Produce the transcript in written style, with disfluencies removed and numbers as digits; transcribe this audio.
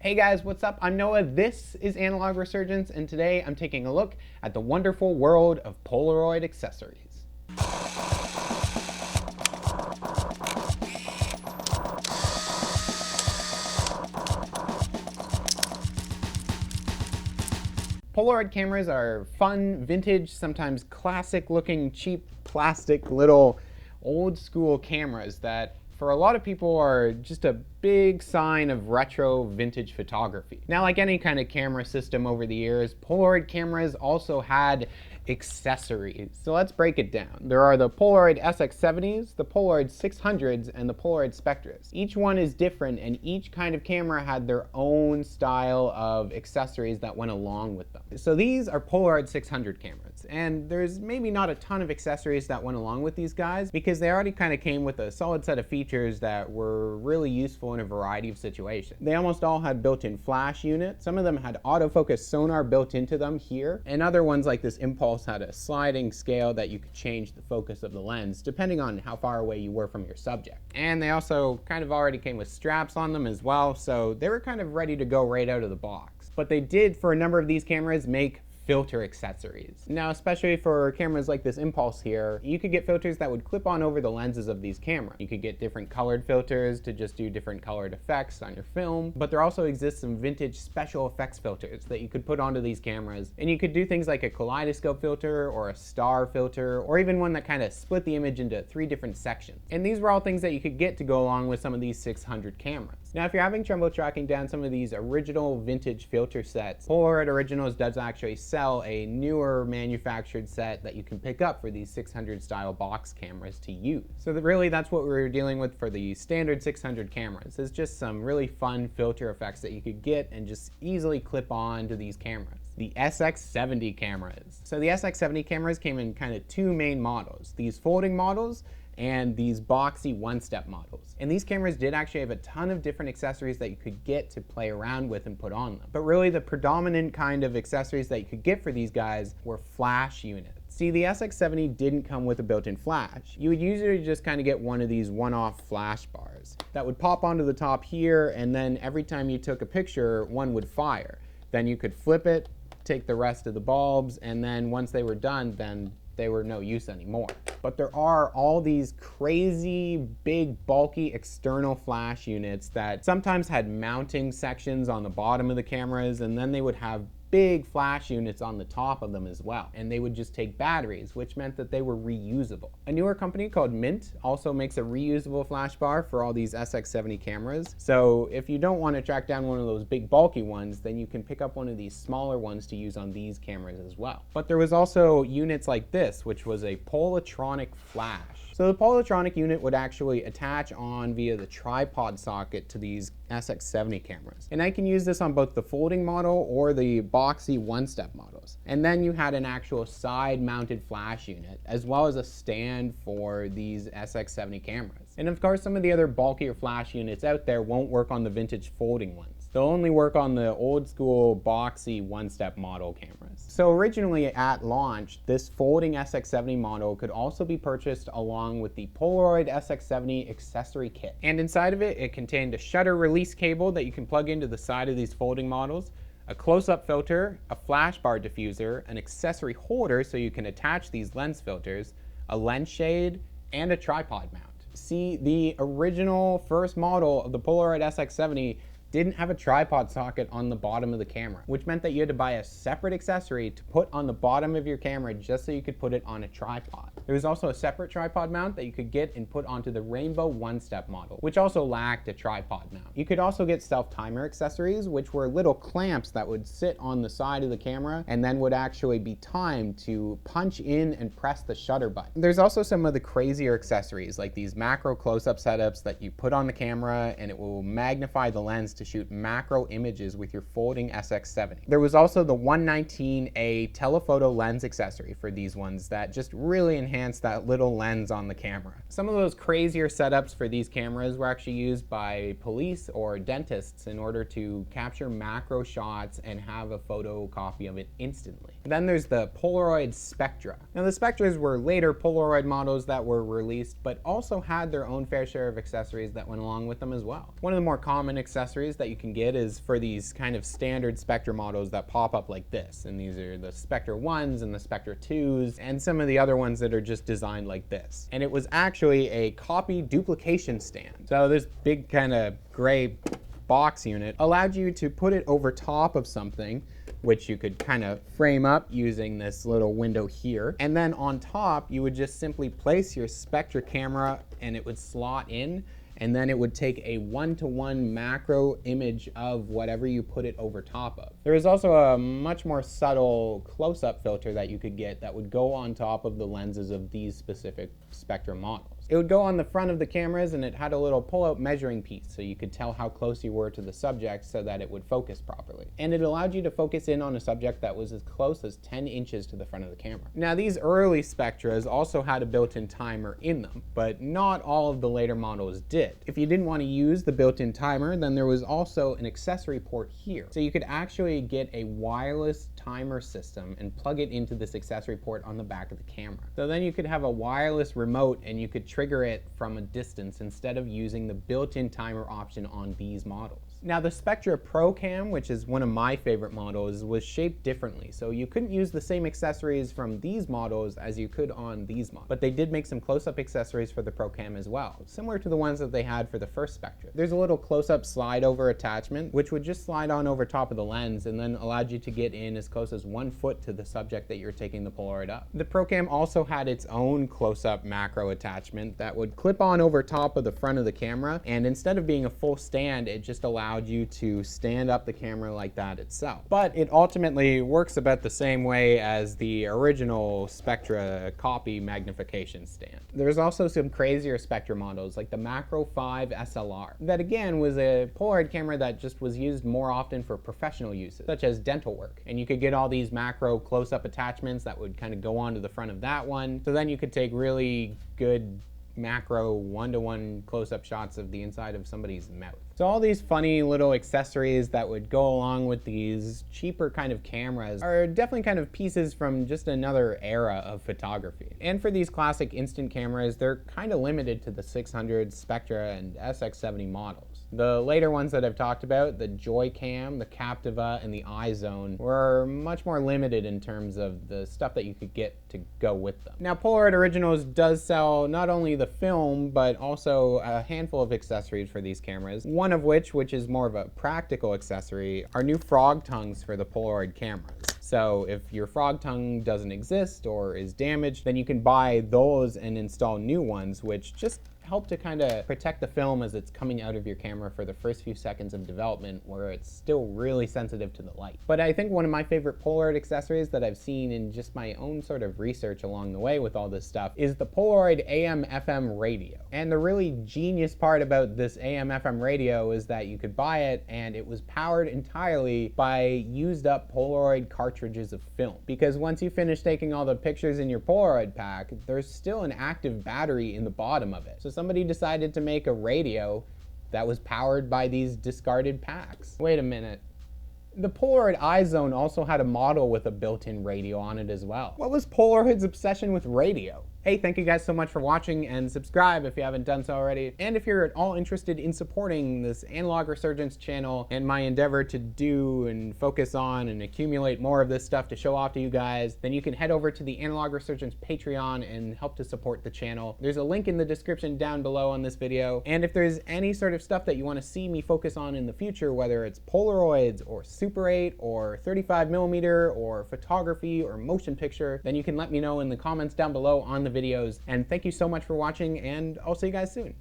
Hey guys, what's up? I'm Noah, this is Analog Resurgence, and today I'm taking a look at the wonderful world of Polaroid accessories. Polaroid cameras are fun, vintage, sometimes classic-looking, cheap, plastic, little old-school cameras that for a lot of people are just a big sign of retro vintage photography. Now, like any kind of camera system over the years, Polaroid cameras also had accessories. So let's break it down. There are the Polaroid SX70s, the Polaroid 600s, and the Polaroid Spectras. Each one is different, and each kind of camera had their own style of accessories that went along with them. So these are Polaroid 600 cameras, and there's maybe not a ton of accessories that went along with these guys because they already kind of came with a solid set of features that were really useful in a variety of situations. They almost all had built-in flash units. Some of them had autofocus sonar built into them here, and other ones like this Impulse had a sliding scale that you could change the focus of the lens depending on how far away you were from your subject. And they also kind of already came with straps on them as well, so they were kind of ready to go right out of the box. But they did, for a number of these cameras, make filter accessories. Now, especially for cameras like this Impulse here, you could get filters that would clip on over the lenses of these cameras. You could get different colored filters to just do different colored effects on your film, but there also exists some vintage special effects filters that you could put onto these cameras, and you could do things like a kaleidoscope filter or a star filter, or even one that kind of split the image into 3 different sections. And these were all things that you could get to go along with some of these 600 cameras. Now, if you're having trouble tracking down some of these original vintage filter sets, Polaroid Originals does actually sell a newer manufactured set that you can pick up for these 600 style box cameras to use. So really that's what we were dealing with for the standard 600 cameras, is just some really fun filter effects that you could get and just easily clip on to these cameras. The SX70 cameras. So the SX70 cameras came in kind of 2 main models, these folding models and these boxy one-step models. And these cameras did actually have a ton of different accessories that you could get to play around with and put on them. But really the predominant kind of accessories that you could get for these guys were flash units. See, the SX70 didn't come with a built-in flash. You would usually just kind of get one of these one-off flash bars that would pop onto the top here, and then every time you took a picture, one would fire. Then you could flip it, take the rest of the bulbs, and then once they were done, then they were no use anymore. But there are all these crazy, big, bulky external flash units that sometimes had mounting sections on the bottom of the cameras, and then they would have big flash units on the top of them as well. And they would just take batteries, which meant that they were reusable. A newer company called Mint also makes a reusable flash bar for all these SX70 cameras. So if you don't want to track down one of those big bulky ones, then you can pick up one of these smaller ones to use on these cameras as well. But there was also units like this, which was a Polatronic flash. So the Polatronic unit would actually attach on via the tripod socket to these SX70 cameras. And I can use this on both the folding model or the boxy one-step models. And then you had an actual side-mounted flash unit, as well as a stand for these SX70 cameras. And of course, some of the other bulkier flash units out there won't work on the vintage folding ones. They'll only work on the old school boxy one-step model cameras. So originally at launch, this folding SX70 model could also be purchased along with the Polaroid SX70 accessory kit. And inside of it, it contained a shutter release cable that you can plug into the side of these folding models, a close-up filter, a flash bar diffuser, an accessory holder so you can attach these lens filters, a lens shade, and a tripod mount. See, the original first model of the Polaroid SX70 didn't have a tripod socket on the bottom of the camera, which meant that you had to buy a separate accessory to put on the bottom of your camera just so you could put it on a tripod. There was also a separate tripod mount that you could get and put onto the Rainbow one-step model, which also lacked a tripod mount. You could also get self-timer accessories, which were little clamps that would sit on the side of the camera and then would actually be timed to punch in and press the shutter button. There's also some of the crazier accessories, like these macro close-up setups that you put on the camera and it will magnify the lens to shoot macro images with your folding SX70. There was also the 119A telephoto lens accessory for these ones that just really enhanced that little lens on the camera. Some of those crazier setups for these cameras were actually used by police or dentists in order to capture macro shots and have a photocopy of it instantly. Then there's the Polaroid Spectra. Now the Spectras were later Polaroid models that were released, but also had their own fair share of accessories that went along with them as well. One of the more common accessories accessories that you can get is for these kind of standard Spectra models that pop up like this. And these are the Spectra 1s and the Spectra 2s and some of the other ones that are just designed like this. And it was actually a copy duplication stand. So this big kind of gray box unit allowed you to put it over top of something, which you could kind of frame up using this little window here. And then on top, you would just simply place your Spectra camera and it would slot in, and then it would take a one-to-one macro image of whatever you put it over top of. There is also a much more subtle close-up filter that you could get that would go on top of the lenses of these specific Spectra models. It would go on the front of the cameras, and it had a little pull-out measuring piece so you could tell how close you were to the subject so that it would focus properly. And it allowed you to focus in on a subject that was as close as 10 inches to the front of the camera. Now, these early Spectras also had a built-in timer in them, but not all of the later models did. If you didn't want to use the built-in timer, then there was also an accessory port here. So you could actually get a wireless timer system and plug it into this accessory port on the back of the camera. So then you could have a wireless remote and you could trigger it from a distance instead of using the built-in timer option on these models. Now, the Spectra ProCam, which is one of my favorite models, was shaped differently. So you couldn't use the same accessories from these models as you could on these models. But they did make some close-up accessories for the ProCam as well, similar to the ones that they had for the first Spectra. There's a little close-up slide-over attachment, which would just slide on over top of the lens and then allowed you to get in as close as 1 foot to the subject that you're taking the Polaroid up. The ProCam also had its own close-up macro attachment that would clip on over top of the front of the camera, and instead of being a full stand, it just allowed you to stand up the camera like that itself. But it ultimately works about the same way as the original Spectra copy magnification stand. There's also some crazier Spectra models like the Macro 5 SLR. That again was a Polaroid camera that just was used more often for professional uses, such as dental work. And you could get all these macro close-up attachments that would kind of go onto the front of that one. So then you could take really good macro one-to-one close-up shots of the inside of somebody's mouth. So all these funny little accessories that would go along with these cheaper kind of cameras are definitely kind of pieces from just another era of photography. And for these classic instant cameras, they're kind of limited to the 600, Spectra, and SX70 models. The later ones that I've talked about, the Joycam, the Captiva, and the iZone, were much more limited in terms of the stuff that you could get to go with them. Now, Polaroid Originals does sell not only the film, but also a handful of accessories for these cameras. One of which is more of a practical accessory, are new frog tongues for the Polaroid cameras. So if your frog tongue doesn't exist or is damaged, then you can buy those and install new ones, which just help to kind of protect the film as it's coming out of your camera for the first few seconds of development, where it's still really sensitive to the light. But I think one of my favorite Polaroid accessories that I've seen in just my own sort of research along the way with all this stuff is the Polaroid AM/FM radio. And the really genius part about this AM/FM radio is that you could buy it and it was powered entirely by used up Polaroid cartridges of film. Because once you finish taking all the pictures in your Polaroid pack, there's still an active battery in the bottom of it. So somebody decided to make a radio that was powered by these discarded packs. Wait a minute. The Polaroid iZone also had a model with a built-in radio on it as well. What was Polaroid's obsession with radio? Hey, thank you guys so much for watching, and subscribe if you haven't done so already. And if you're at all interested in supporting this Analog Resurgence channel and my endeavor to do and focus on and accumulate more of this stuff to show off to you guys, then you can head over to the Analog Resurgence Patreon and help to support the channel. There's a link in the description down below on this video. And if there's any sort of stuff that you want to see me focus on in the future, whether it's Polaroids or Super 8 or 35mm or photography or motion picture, then you can let me know in the comments down below on the videos. And thank you so much for watching, and I'll see you guys soon.